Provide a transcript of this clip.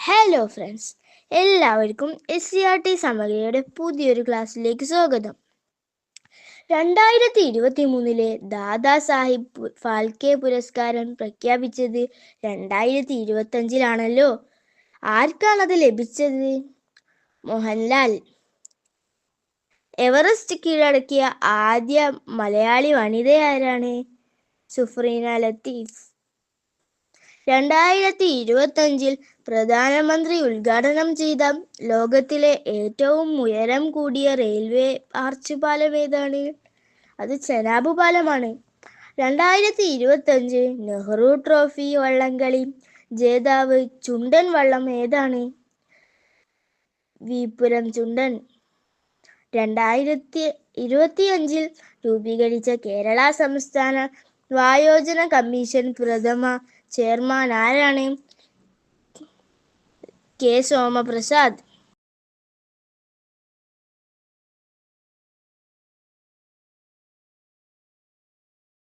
Hello friends, എല്ലാവർക്കും SCRT സമഗ്രയുടെ പുതിയൊരു ക്ലാസ്സിലേക്ക് സ്വാഗതം. 2023 ദാദാ സാഹിബ് ഫാൽക്കെ പുരസ്കാരം പ്രഖ്യാപിച്ചത് 2025 ആർക്കാണത് ലഭിച്ചത്? മോഹൻലാൽ. എവറസ്റ്റ് കീഴടക്കിയ ആദ്യ മലയാളി വനിത ആരാണ്? സുഫ്രീന ലത്തീഫ്. 2025 പ്രധാനമന്ത്രി ഉദ്ഘാടനം ചെയ്ത ലോകത്തിലെ ഏറ്റവും ഉയരം കൂടിയ റെയിൽവേ ആർച്ച് പാലം ഏതാണ്? അത് ചെനാബ് പാലമാണ്. 2025 നെഹ്റു ട്രോഫി വള്ളംകളി ജേതാവ് ചുണ്ടൻ വള്ളം ഏതാണ്? വിപുരം ചുണ്ടൻ. 2025 രൂപീകരിച്ച കേരള സംസ്ഥാന വായോജന കമ്മീഷൻ പ്രഥമ ചെയർമാൻ ആരാണ്? കെ. സോമപ്രസാദ്.